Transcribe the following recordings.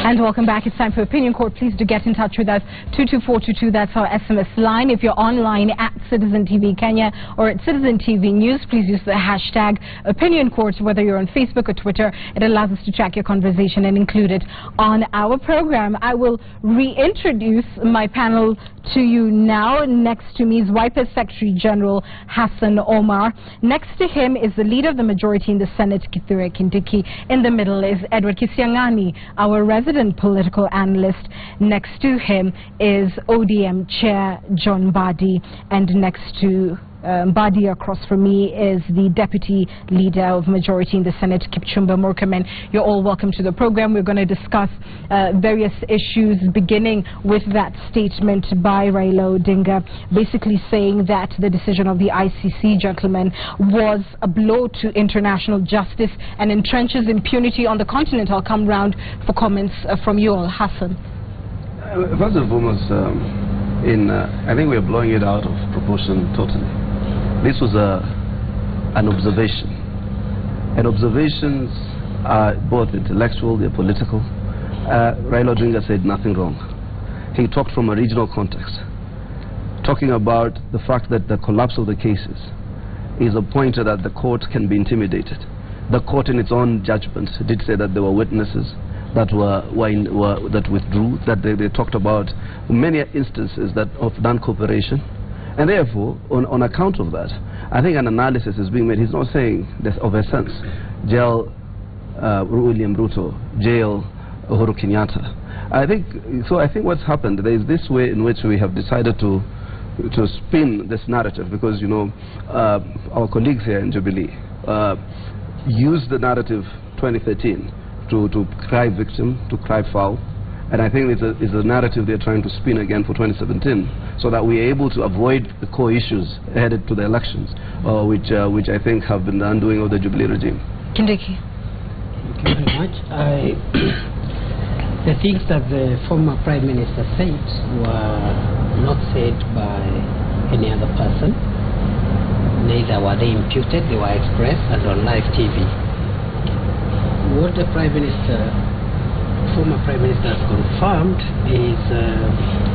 And welcome back. It's time for Opinion Court. Please do get in touch with us. 22422, that's our SMS line. If you're online at Citizen TV Kenya or at Citizen TV News, please use the hashtag Opinion Court. Whether you're on Facebook or Twitter, it allows us to track your conversation and include it on our program. I will reintroduce my panel to you now. Next to me is WIPES Secretary General Hassan Omar. Next to him is the Leader of the Majority in the Senate, Kithure Kindiki. In the middle is Edward Kisiangani, our resident political analyst. Next to him is ODM Chair John Mbadi, and next to Mbadi across from me is the Deputy Leader of Majority in the Senate, Kipchumba Murkomen. You're all welcome to the program. We're going to discuss various issues, beginning with that statement by Raila Odinga, basically saying that the decision of the ICC, gentlemen, was a blow to international justice and entrenches impunity on the continent. I'll come round for comments from you all. Hassan. First and foremost, I think we're blowing it out of proportion totally. This was an observation, and observations are both intellectual, they're political. Raila Odinga said nothing wrong. He talked from a regional context, talking about the fact that the collapse of the cases is a pointer that the court can be intimidated. The court, in its own judgment, did say that there were witnesses that that withdrew, that they talked about many instances of non-cooperation. And therefore, on account of that, I think an analysis is being made. He's not saying this of a sense, jail William Ruto, jail Uhuru Kenyatta. I think what's happened, there is this way in which we have decided to spin this narrative, because, you know, our colleagues here in Jubilee used the narrative 2013 to cry victim, to cry foul. And I think it's a narrative they're trying to spin again for 2017, so that we're able to avoid the core issues headed to the elections, which I think have been the undoing of the Jubilee regime. Kindiki. Thank you very much. The things that the former Prime Minister said were not said by any other person. Neither were they imputed, they were expressed and on live TV. What the former Prime Minister has confirmed is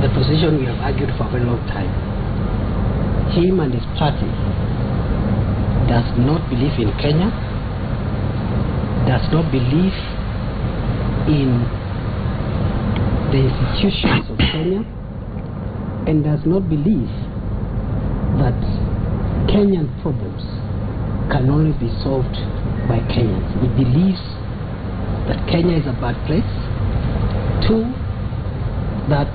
the position we have argued for a very long time. Him and his party does not believe in Kenya, does not believe in the institutions of Kenya, and does not believe that Kenyan problems can only be solved by Kenyans. He believes that Kenya is a bad place. Two, that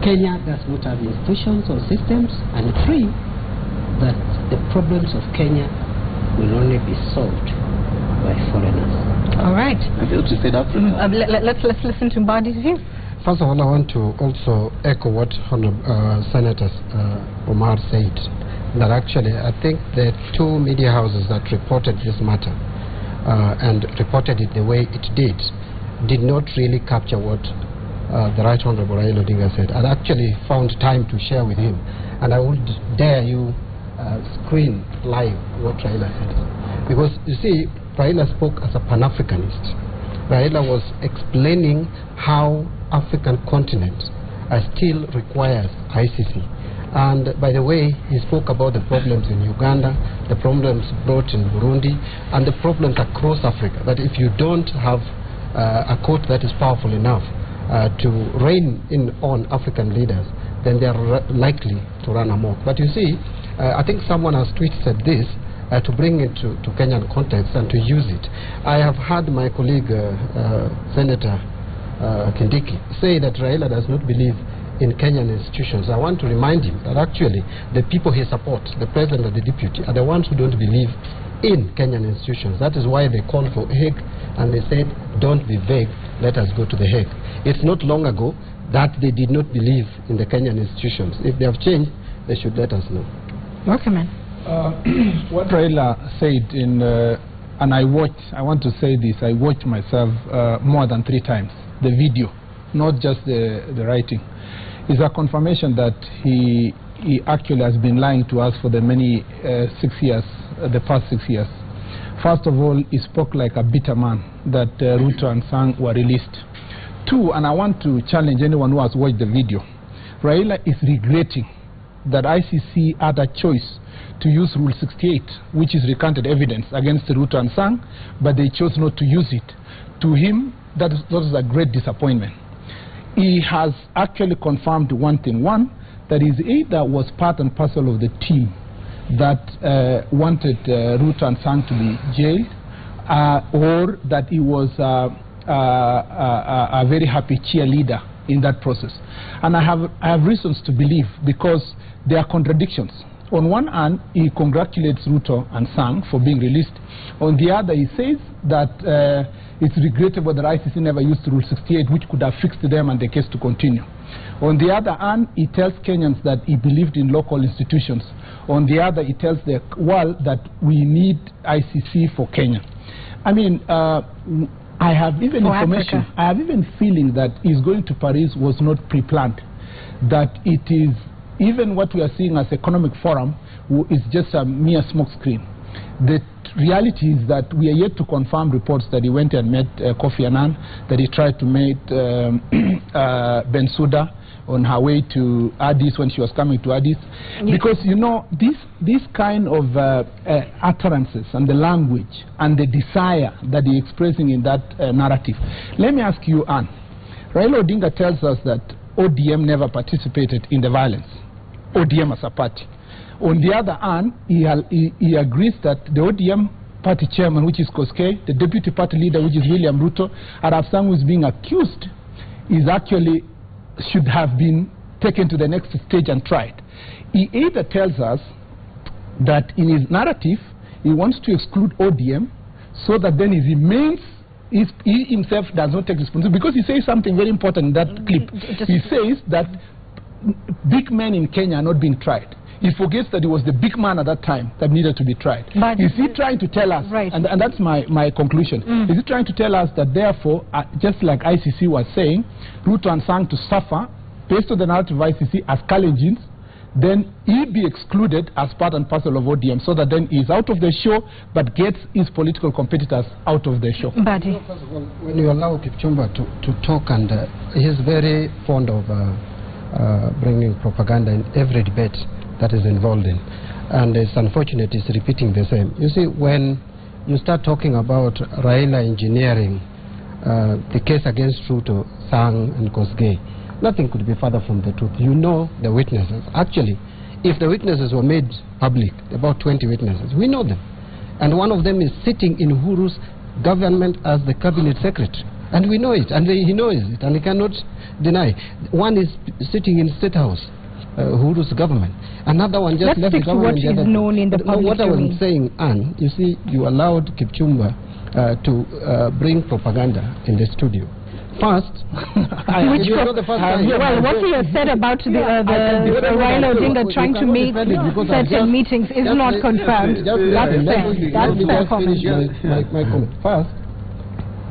Kenya does not have institutions or systems. And three, that the problems of Kenya will only be solved by foreigners. All right. I feel to say that. Let's listen to Mbadi's view. First of all, I want to also echo what Senator Omar said, that actually I think the two media houses that reported this matter and reported it the way it did not really capture what the Right Honorable Raila Odinga said. I actually found time to share with him, and I would dare you screen live what Raila said. Because you see, Raila spoke as a Pan-Africanist. Raila was explaining how African continent still requires ICC. And by the way, he spoke about the problems in Uganda, the problems brought in Burundi, and the problems across Africa, that if you don't have a court that is powerful enough to rein in on African leaders, then they are likely to run amok. But you see, I think someone has twisted this to bring it to Kenyan context and to use it. I have heard my colleague, Senator Kindiki, say that Raila does not believe in Kenyan institutions. I want to remind him that actually the people he supports, the president and the deputy, are the ones who don't believe in Kenyan institutions. That is why they called for Hague, and they said, don't be vague, let us go to the Hague. It's not long ago that they did not believe in the Kenyan institutions. If they have changed, they should let us know. Murkomen. What Raila said and I want to say this, I watched myself more than 3 times, the video, not just the writing. Is a confirmation that he actually has been lying to us for the past 6 years. First of all, he spoke like a bitter man that Ruto and Sang were released. Two, and I want to challenge anyone who has watched the video, Raila is regretting that ICC had a choice to use Rule 68, which is recanted evidence against Ruto and Sang, but they chose not to use it. To him, that was a great disappointment. He has actually confirmed one thing. One, that his either was part and parcel of the team that wanted Ruto and Sang to be jailed, or that he was a very happy cheerleader in that process. And I have reasons to believe, because there are contradictions. On one hand, he congratulates Ruto and Sang for being released. On the other, he says that it's regrettable that ICC never used Rule 68, which could have fixed them and the case to continue. On the other hand, he tells Kenyans that he believed in local institutions. On the other, he tells the world that we need ICC for Kenya. I mean, I have even information, Africa. I have even feeling that his going to Paris was not pre-planned. That it is, even what we are seeing as economic forum is just a mere smokescreen. The reality is that we are yet to confirm reports that he went and met Kofi Annan, that he tried to meet Bensouda on her way to Addis when she was coming to Addis. Because, you know, this kind of utterances and the language and the desire that he's expressing in that narrative. Let me ask you, Anne. Raila Odinga tells us that ODM never participated in the violence. ODM as a party. On the other hand, he agrees that the ODM party chairman, which is Koskei, the deputy party leader, which is William Ruto, Arab Sang, who is being accused, is actually should have been taken to the next stage and tried. He either tells us that in his narrative, he wants to exclude ODM so that then his remains, he himself does not take responsibility, because he says something very important in that clip. He says that big men in Kenya are not being tried. He forgets that it was the big man at that time that needed to be tried. But is he trying to tell us, and that's my conclusion, is he trying to tell us that therefore, just like ICC was saying, Ruto and Sang to suffer, based on the narrative of ICC as Kalenjins, then he be excluded as part and parcel of ODM, so that then he's out of the show, but gets his political competitors out of the show. Mbadi. First of all, when you allow Kipchumba to talk, and he's very fond of bringing propaganda in every debate that is involved in, and it's unfortunate he's repeating the same. You see, when you start talking about Raila engineering the case against Ruto, Sang and Kosgei, nothing could be further from the truth. You know the witnesses. Actually, if the witnesses were made public, about 20 witnesses, we know them, and one of them is sitting in Uhuru's government as the cabinet secretary, and we know it, and he knows it, and he cannot deny. One is sitting in State House, Uhuru's government. Another one just left the government. Let's stick to what is known in the public what I was saying, Anne, you see, you allowed Kipchumba to bring propaganda in the studio. First, what he has said about the Raila Odinga trying to make certain meetings is not confirmed. That's my comment. First,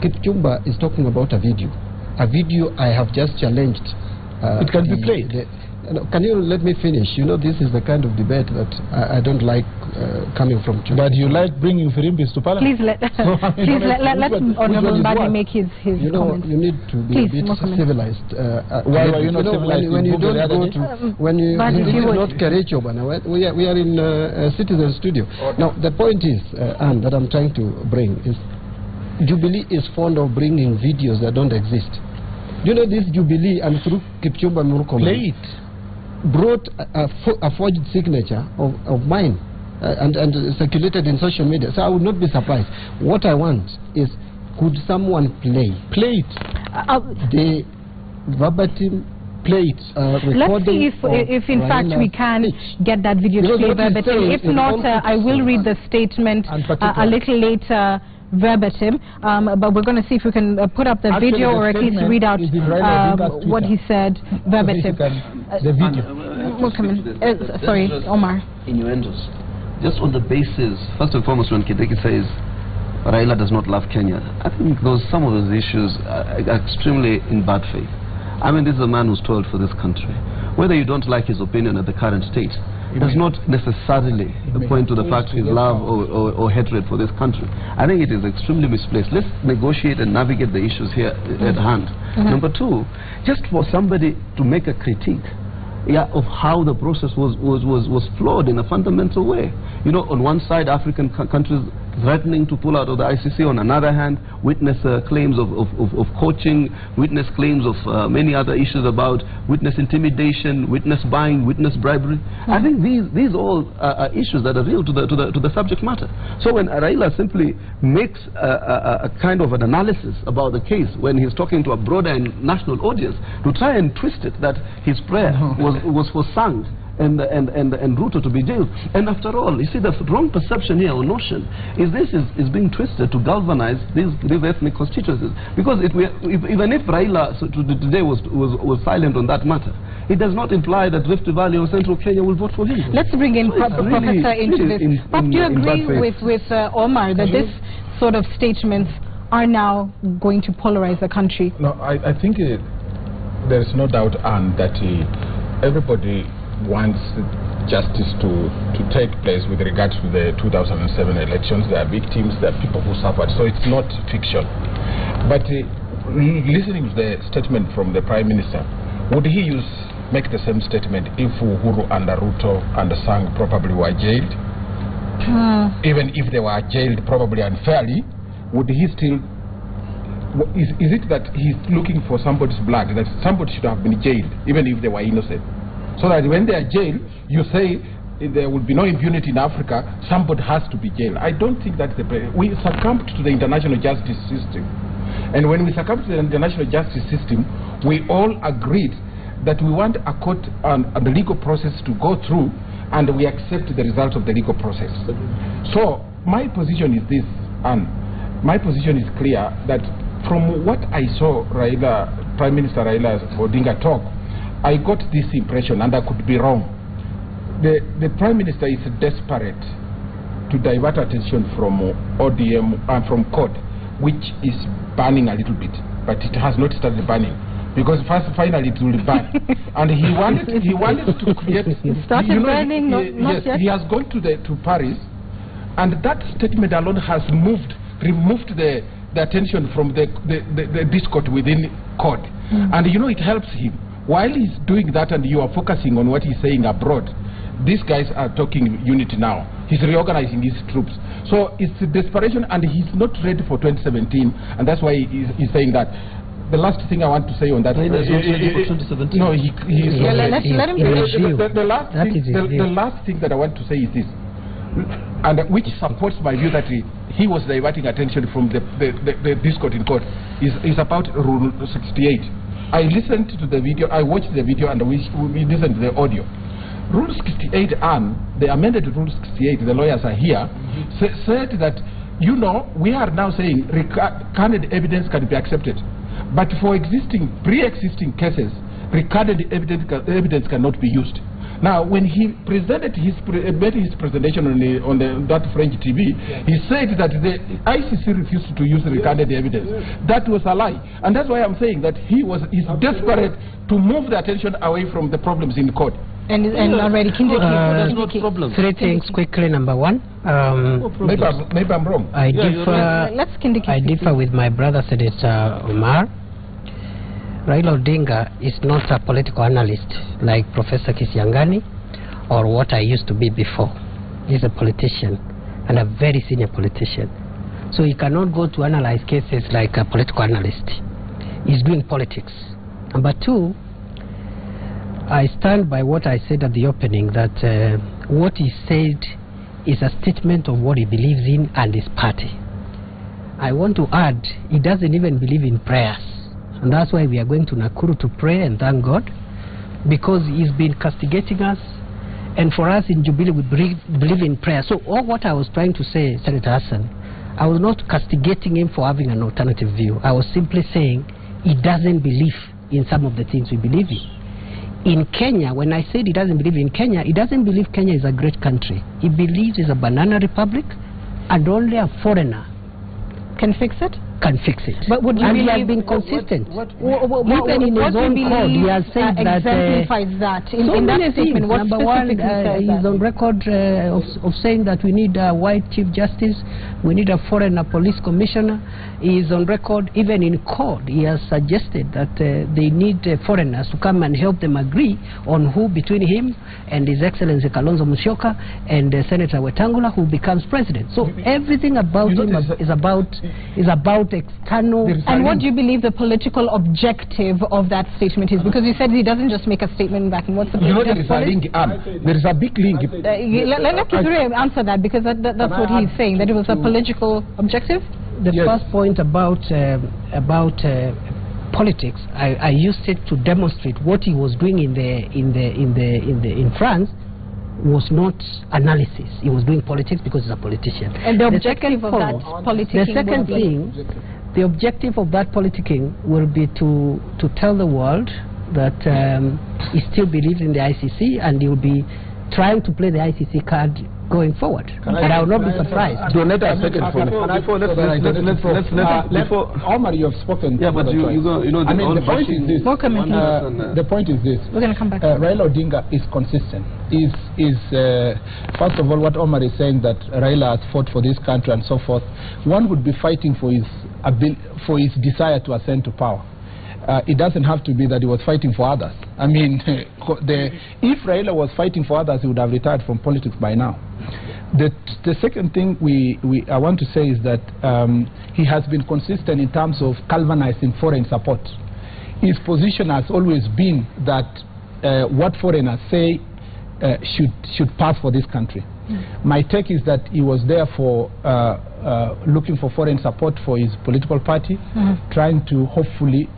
Kipchumba is talking about a video. A video I have just challenged. It can be played. Can you let me finish? You know, this is the kind of debate that I don't like coming from Chuma. But you like bringing Firimbis to Parliament? Please let Honorable Mbadi make his comments. You need to be a bit civilized. Why are you not civilized? When you don't go to, when you not Kericho, we are in a citizen studio. Now, the point is, Anne, that I'm trying to bring is, Jubilee is fond of bringing videos that don't exist. You know, this Jubilee and through Kipchumba Murkomen brought a forged signature of mine and circulated in social media. So I would not be surprised. What I want is, could someone play it? The verbatim play it. Let's see if in fact we can get that video to play verbatim. If not, I will read the statement a little later verbatim, but we're going to see if we can put up the video, or at least read out what he said verbatim. The video. Sorry, Omar. Innuendos. Just on the basis, first and foremost, when Kindiki says Raila does not love Kenya, I think some of those issues are extremely in bad faith. I mean, this is a man who's toiled for this country. Whether you don't like his opinion at the current state, does not necessarily point to the fact his love or hatred for this country. I think it is extremely misplaced. Let's negotiate and navigate the issues here at hand. Number two, just for somebody to make a critique of how the process was flawed in a fundamental way. You know, on one side, African countries threatening to pull out of the ICC. On another hand, witness claims of coaching, witness claims of many other issues about witness intimidation, witness buying, witness bribery. I think these all are issues that are real to the subject matter. So when Raila simply makes a kind of an analysis about the case, when he's talking to a broader national audience, to try and twist it that his prayer was for Sang and Ruto to be jailed. And after all, you see, the wrong perception here or notion is this is being twisted to galvanize these ethnic constituencies. Because even if Raila today was silent on that matter, it does not imply that Rift Valley or Central Kenya will vote for him. Let's bring in Professor into this. But do you agree with Omar that this sort of statements are now going to polarize the country? No, I think there is no doubt, Anne, that everybody wants justice to take place with regards to the 2007 elections. There are victims, there are people who suffered, so it's not fiction. But listening to the statement from the Prime Minister, would he make the same statement if Uhuru and Ruto and Sang probably were jailed? Even if they were jailed probably unfairly, would he still... Is it that he's looking for somebody's blood, that somebody should have been jailed, even if they were innocent? So that when they are jailed, you say there will be no impunity in Africa, somebody has to be jailed. I don't think that's we succumbed to the international justice system. And when we succumbed to the international justice system, we all agreed that we want a court and the legal process to go through, and we accept the result of the legal process. So my position is this, and my position is clear, that from what I saw Prime Minister Raila Odinga talk, I got this impression, and I could be wrong. The Prime Minister is desperate to divert attention from ODM and from court, which is burning a little bit, but it has not started burning, because finally it will burn. And he wanted to create. It started burning, not yet. He has gone to Paris, and that statement alone has removed the attention from the discord within court. And you know, it helps him. While he's doing that and you are focusing on what he's saying abroad, these guys are talking unity now. He's reorganizing his troops. So it's desperation, and he's not ready for 2017, and that's why he's saying that. The last thing I want to say on that... Let him finish. The last thing that I want to say is this, and which supports my view that he was diverting attention from the discord in court, is about Rule 68. I listened to the video, I watched the video, and we listened to the audio. Rule 68, the amended Rule 68, the lawyers are here, said that, you know, we are now saying recorded evidence can be accepted. But for pre-existing cases, recorded evidence cannot be used. Now, when he presented made his presentation on that French TV, he said that the ICC refused to use recorded evidence. That was a lie. And that's why I'm saying that he's desperate to move the attention away from the problems in court. And already Kindiki. Three things quickly. Number one, maybe I'm wrong. I differ with my brother Senator Omar. Raila Odinga is not a political analyst like Professor Kisiangani or what I used to be before. He's a politician, and a very senior politician. So he cannot go to analyze cases like a political analyst. He's doing politics. Number two, I stand by what I said at the opening, that what he said is a statement of what he believes in and his party. I want to add, he doesn't even believe in prayers. And that's why we are going to Nakuru to pray and thank God, because he's been castigating us. And for us in Jubilee, we believe in prayer. So all what I was trying to say, Senator Hassan, I was not castigating him for having an alternative view. I was simply saying he doesn't believe in some of the things we believe in. In Kenya, when I said he doesn't believe in Kenya, he doesn't believe Kenya is a great country. He believes it's a banana republic and only a foreigner can fix it. can fix it. But would you and he has believe been consistent. Even in his own code, he has said that exemplifies that. In that statement, what number one, specifically he's on record of saying that we need a white chief justice, we need a foreigner police commissioner. He is on record, even in court, he has suggested that they need foreigners to come and help them agree on who between him and His Excellency Kalonzo Musyoka and Senator Wetangula who becomes president. So everything about him is about external. And what do you believe the political objective of that statement is? Because you said he doesn't just make a statement back. And what's the there is a link. There is a big link. Let Kithure answer that, because that's what he's saying, that it was a political objective. The first point about politics, I used it to demonstrate what he was doing in France was not analysis. He was doing politics because he's a politician. And the objective of that politicking. The second thing, the objective of that politicking will be to tell the world that he still believes in the ICC, and he will be trying to play the ICC card going forward. And I will not be surprised. Donate a second for Omar, you have spoken. Yeah, but you know, I mean, the point is this. The point is this. We're going to come back. Raila Odinga is consistent. First of all, what Omar is saying, that Raila has fought for this country and so forth. One would be fighting for his desire to ascend to power. It doesn't have to be that he was fighting for others. I mean, if Raila was fighting for others, he would have retired from politics by now. The second thing I want to say is that he has been consistent in terms of galvanizing foreign support. His position has always been that what foreigners say should pass for this country. My take is that he was there for looking for foreign support for his political party, trying to hopefully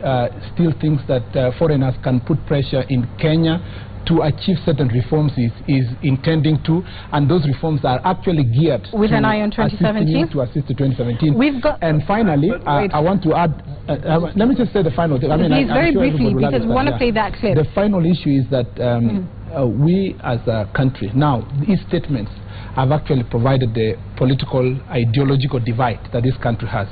steal things that foreigners can put pressure in Kenya to achieve certain reforms is intending to, and those reforms are actually geared with an eye on 2017 to assist the 2017. We've got, and finally, I want to add. Let me just say the final thing. I mean, please, very briefly, because we want to play that clip. The final issue is that we as a country now, these statements have actually provided the political ideological divide that this country has.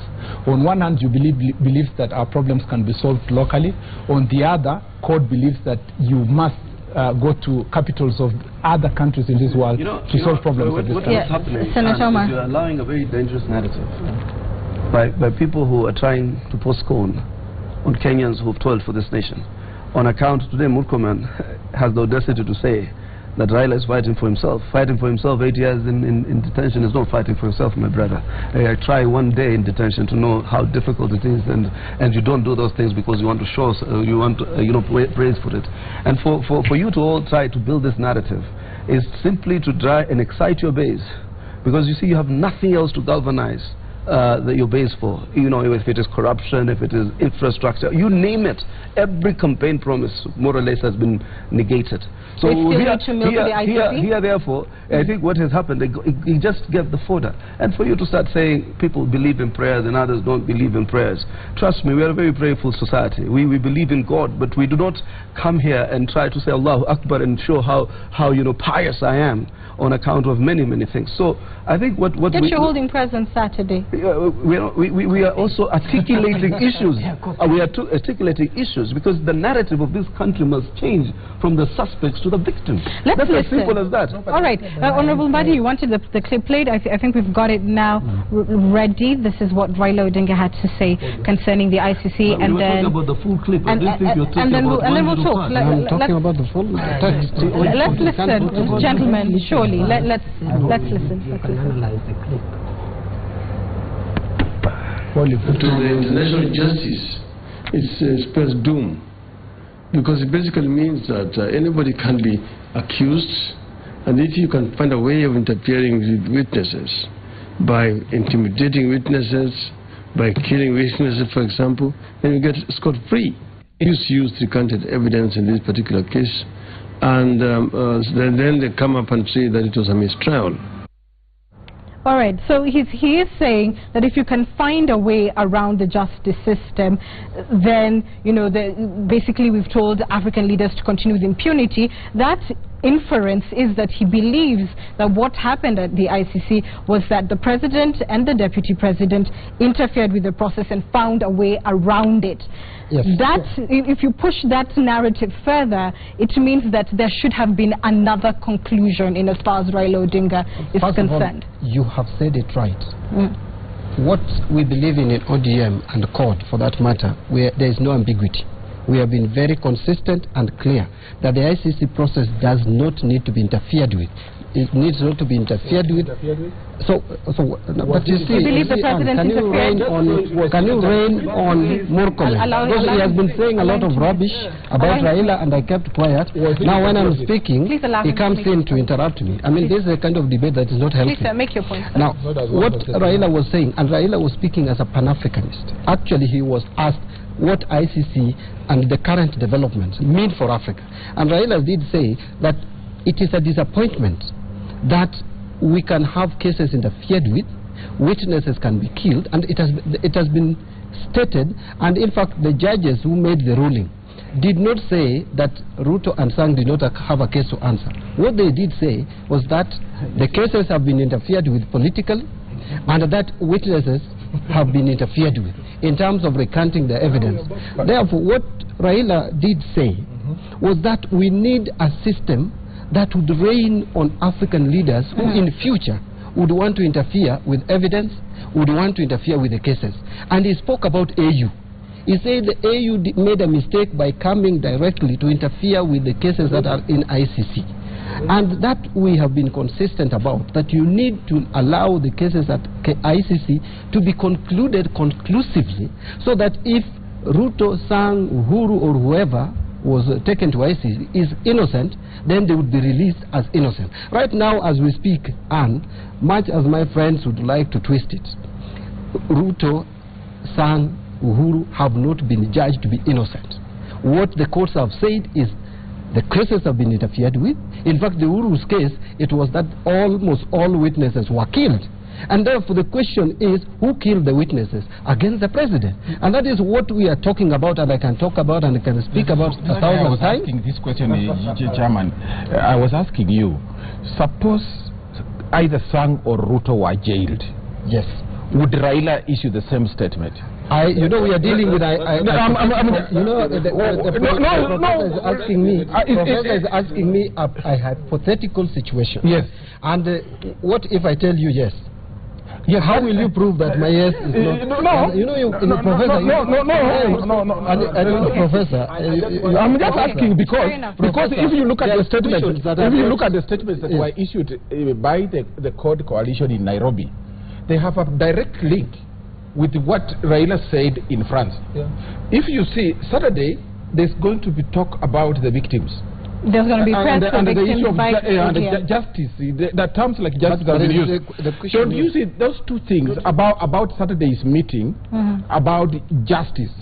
On one hand, you believes that our problems can be solved locally. On the other, court believes that you must go to capitals of other countries in this world to solve problems of this country. What's happening Senator Omar, you're allowing a very dangerous narrative by people who are trying to pour scorn on Kenyans who've toiled for this nation. On account, today Murkomen has the audacity to say that Raila is fighting for himself. Fighting for himself 8 years in detention is not fighting for himself, my brother. I try one day in detention to know how difficult it is, and you don't do those things because you want to show, you want to, praise for it. And for you to all try to build this narrative is simply to try and excite your base, because you see you have nothing else to galvanize your base for. If it is corruption, if it is infrastructure, you name it. Every campaign promise more or less has been negated. So here therefore, I think what has happened, he just gave the fodder. And for you to start saying people believe in prayers and others don't believe in prayers, trust me, we are a very prayerful society. We believe in God, but we do not come here and try to say Allahu Akbar and show how pious I am on account of many things. So I think what you're holding prayers on Saturday. We are also articulating issues. We are articulating issues because the narrative of this country must change from the suspects to the victims. That's as simple as that. All right. Honorable Mbadi, you wanted the clip played. I think we've got it now ready. This is what Raila Odinga had to say concerning the ICC. And then about the full clip. And then we'll talk. I'm talking about the full text. Let's listen, gentlemen. Surely, let's listen. Analyze the clip. To the international justice, it spells doom, because it basically means that anybody can be accused, and if you can find a way of interfering with witnesses, by intimidating witnesses, by killing witnesses, for example, then you get scot-free. Use recanted evidence in this particular case, and then they come up and say that it was a mistrial. All right, so he is saying that if you can find a way around the justice system, then, basically we've told African leaders to continue with impunity. That inference is that he believes that what happened at the ICC was that the president and the deputy president interfered with the process and found a way around it. Yes. If you push that narrative further, it means that there should have been another conclusion in as far as Raila Odinga is concerned. All, you have said it right. What we believe in ODM and the court, for that matter, there is no ambiguity. We have been very consistent and clear that the ICC process does not need to be interfered with. It needs not to be interfered with. But you see, can you rain on Murkomen? Because he has been saying a lot of rubbish about Raila, and I kept quiet. Now when I'm speaking, he comes in to interrupt me. I mean, this is a kind of debate that is not helpful. Please, make your point. Now, what Raila was saying, and Raila was speaking as a Pan-Africanist. Actually, he was asked what ICC and the current developments mean for Africa. And Raila did say that it is a disappointment that we can have cases interfered with, witnesses can be killed, and it has been stated, and in fact the judges who made the ruling did not say that Ruto and Sang did not have a case to answer. What they did say was that the cases have been interfered with politically, and that witnesses have been interfered with in terms of recanting the evidence. Therefore, what Raila did say was that we need a system that would rein on African leaders who in future would want to interfere with evidence, would want to interfere with the cases. And he spoke about AU. He said the AU made a mistake by coming directly to interfere with the cases that are in ICC. And that we have been consistent about, that you need to allow the cases at ICC to be concluded conclusively, so that if Ruto, Sang, Uhuru or whoever was taken to ICC is innocent, then they would be released as innocent. Right now as we speak, and much as my friends would like to twist it, Ruto, Sang, Uhuru have not been judged to be innocent. What the courts have said is the cases have been interfered with. In fact, the Uhuru's case, it was that almost all witnesses were killed. And therefore the question is, who killed the witnesses against the president? And that is what we are talking about, and I can talk about and I can speak about 1,000 times. I was asking this question, Chairman. I was asking you, suppose either Sang or Ruto were jailed. Yes. Would Raila issue the same statement? You know, we are dealing with. The professor is asking me. Professor is asking me a hypothetical situation. Yes. And what if I tell you yes? Yes. How will you prove that my yes is not? Professor. I'm just asking because if you look at the statements, that were issued by the Code Coalition in Nairobi, they have a direct link with what Raila said in France. Yeah. If you see, Saturday, there's going to be talk about the victims. There's going to be press for the victims issue of by justice. The terms like justice have been used. Don't you see those two things about Saturday's meeting, about justice,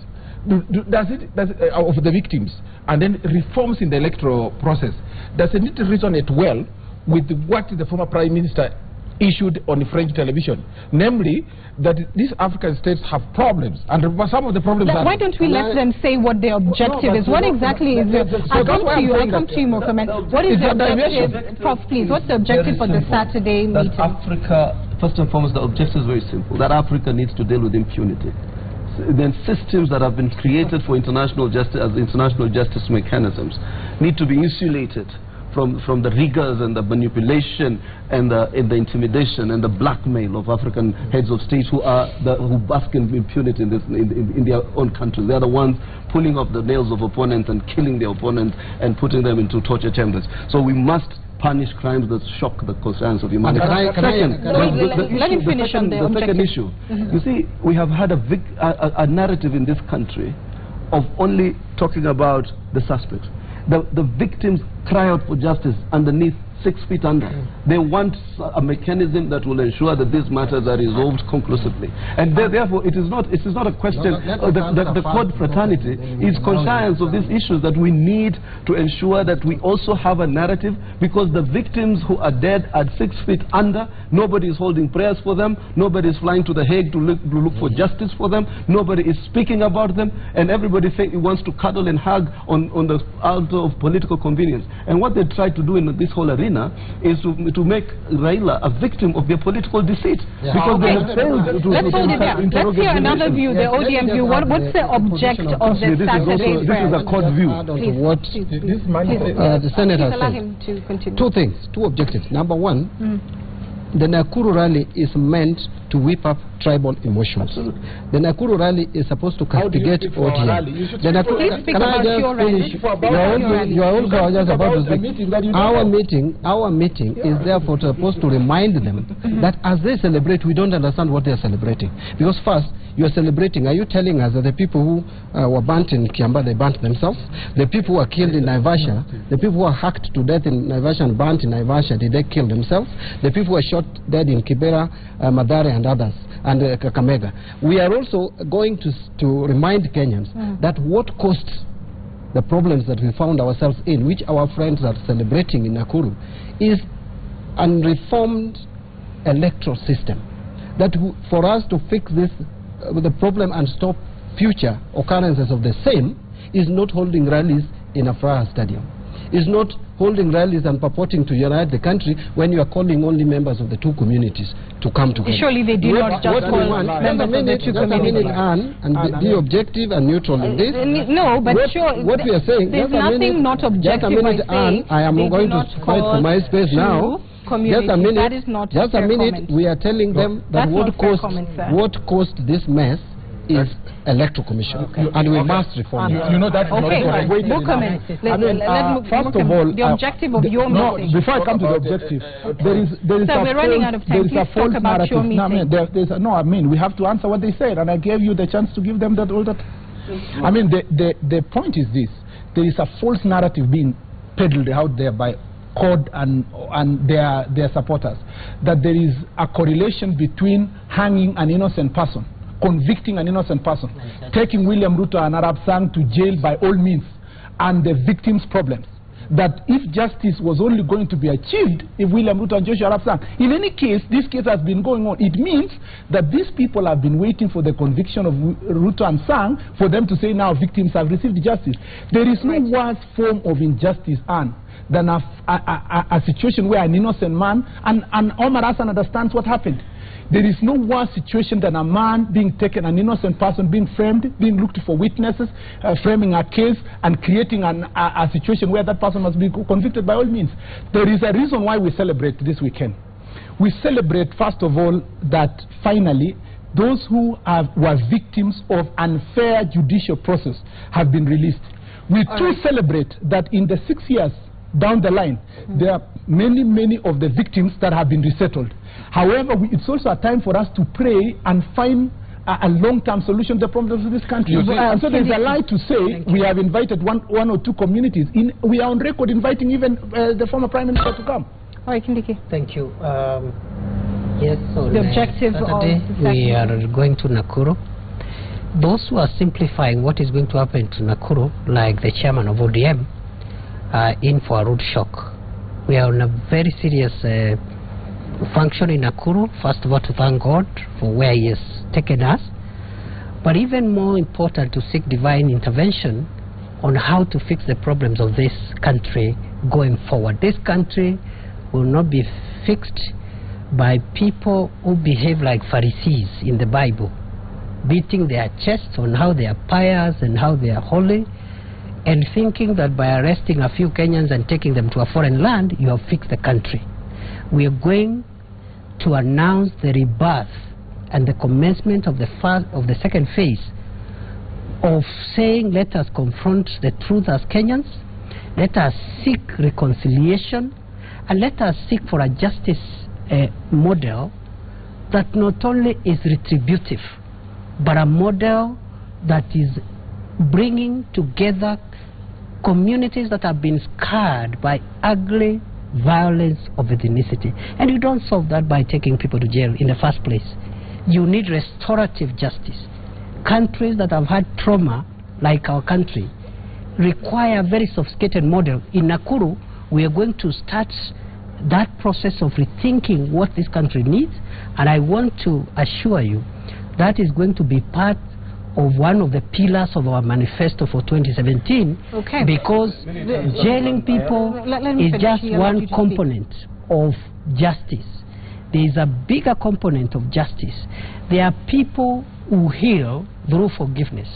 of the victims, and then reforms in the electoral process, doesn't it resonate well with what the former Prime Minister issued on French television, namely that these African states have problems, and some of the problems are... Why don't we let them say what their objective is? What exactly is the... I'll come to you, Murkomen. What is the objective? Prof, please, what's the objective for the Saturday meeting? Africa, first and foremost, the objective is very simple, that Africa needs to deal with impunity. Then systems that have been created for international justice as international justice mechanisms need to be insulated from the rigors and the manipulation and the intimidation and the blackmail of African heads of state who bask in impunity in their own countries. They are the ones pulling off the nails of opponents and killing their opponents and putting them into torture chambers. So we must punish crimes that shock the conscience of humanity. Let him finish on the second issue. You see, we have had a narrative in this country of only talking about the suspects. The victims cry out for justice underneath 6 feet under. They want a mechanism that will ensure that these matters are resolved conclusively. And therefore, it is not a question. The court fraternity is conscious of these issues, that we need to ensure that we also have a narrative, because the victims who are dead at 6 feet under, nobody is holding prayers for them, nobody is flying to The Hague to look for justice for them, nobody is speaking about them, and everybody wants to cuddle and hug on the altar of political convenience. And what they try to do in this whole arena is to make Raila a victim of their political deceit. Yeah. Because they have failed to Let's hold it down. Let's hear another view, the ODM view. What's the object of the Saturday prayer? This is a court view. The Senator said two things, two objectives. Number one, the Nakuru rally is meant to whip up tribal emotions. Absolutely. The Nakuru rally is supposed to castigate ODM. Can I just finish? You are also just about to speak. Our meeting is therefore supposed to remind them that as they celebrate, we don't understand what they are celebrating. Because first, you are celebrating. Are you telling us that the people who were burnt in Kiamba, they burnt themselves? The people who were killed in Naivasha, the people who were hacked to death in Naivasha and burnt in Naivasha, did they kill themselves? The people who were shot dead in Kibera, Madare and others, and Kakamega. We are also going to remind Kenyans that what caused the problems that we found ourselves in, which our friends are celebrating in Nakuru, is a reformed electoral system. That for us to fix this the problem and stop future occurrences of the same is not holding rallies in a Afraha stadium. Is not holding rallies and purporting to unite the country when you are calling only members of the two communities to come together. Surely they do not just call members of the two communities. And be objective and neutral in this. No, but what we are saying, there's nothing not objective by saying I am going to fight for my space now. Just a minute. That is not just a minute. Comment. We are telling them that what caused this mess is electoral commission, and we must reform it. You know that. Okay, Murkomen. First of all, the objective of your meeting. Before I come to the objective, there is we're running out of time. Please talk about your meeting. We have to answer what they said, and I gave you the chance to give them all that. I mean, the point is this: there is a false narrative being peddled out there by CORD and their supporters, that there is a correlation between hanging an innocent person, convicting an innocent person, taking William Ruto and Arab Sang to jail by all means, and the victims' problems. That if justice was only going to be achieved if William Ruto and Joshua Arab Sang, in any case, this case has been going on. It means that these people have been waiting for the conviction of Ruto and Sang for them to say now victims have received justice. There is no worse form of injustice, Anne, than a situation where an innocent man, and Omar Hassan understands what happened. There is no worse situation than a man being taken, an innocent person being framed, being looked for witnesses, framing a case, and creating a situation where that person must be convicted by all means. There is a reason why we celebrate this weekend. We celebrate, first of all, that finally those who were victims of unfair judicial process have been released. We too celebrate that in the 6 years down the line, there are many of the victims that have been resettled. However, it's also a time for us to pray and find a long-term solution to the problems of this country. So there's a lie to say we have invited one or two communities. We are on record inviting even the former Prime Minister to come. All right, Kindiki. Thank you. Yes, so the objective Saturday, we are going to Nakuru. Those who are simplifying what is going to happen to Nakuru, like the chairman of ODM, are in for a rude shock. We are on a very serious function in Nakuru. First of all, to thank God for where He has taken us, but even more important, to seek divine intervention on how to fix the problems of this country going forward. This country will not be fixed by people who behave like Pharisees in the Bible, beating their chests on how they are pious and how they are holy, and thinking that by arresting a few Kenyans and taking them to a foreign land, you have fixed the country. We are going to announce the rebirth and the commencement of the second phase of saying, let us confront the truth as Kenyans, let us seek reconciliation, and let us seek for a justice model that not only is retributive, but a model that is bringing together communities that have been scarred by ugly violence of ethnicity. And you don't solve that by taking people to jail in the first place. You need restorative justice. Countries that have had trauma, like our country, require a very sophisticated model. In Nakuru, we are going to start that process of rethinking what this country needs, and I want to assure you that is going to be part of one of the pillars of our manifesto for 2017, because jailing people is just one component of justice. There is a bigger component of justice. There are people who heal through forgiveness,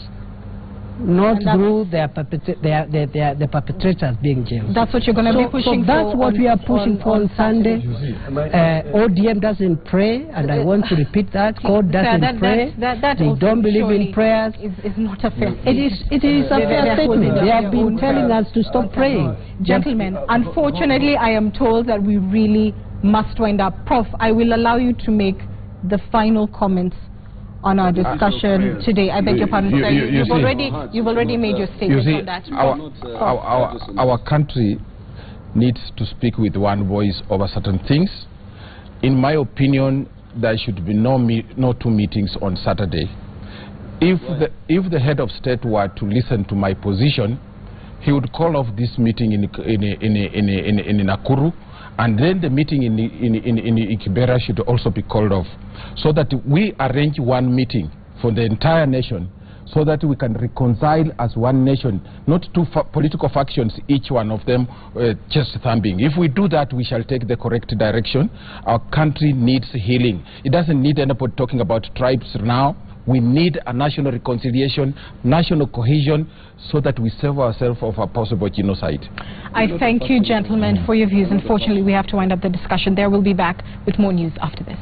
not through the perpetrators being jailed. That's what you're going to be pushing for. So that's what we are pushing for on Sunday. ODM doesn't pray, and I want to repeat that. God doesn't pray. They don't believe in prayers. It's not a fair statement. It is a fair statement. They have been telling us to stop praying. Gentlemen, unfortunately, I am told that we really must wind up. Prof, I will allow you to make the final comments on our discussion today. I beg your pardon, sir. You've already made your statement on that. Our country needs to speak with one voice over certain things. In my opinion, there should be no two meetings on Saturday. If the head of state were to listen to my position, he would call off this meeting in Nakuru, and then the meeting in Kibera should also be called off, so that we arrange one meeting for the entire nation, so that we can reconcile as one nation, not two political factions, each one of them just thumping. If we do that, we shall take the correct direction. Our country needs healing. It doesn't need anybody talking about tribes now. We need a national reconciliation, national cohesion, so that we save ourselves of a possible genocide. I thank you, gentlemen, for your views. Unfortunately, we have to wind up the discussion there. We'll be back with more news after this.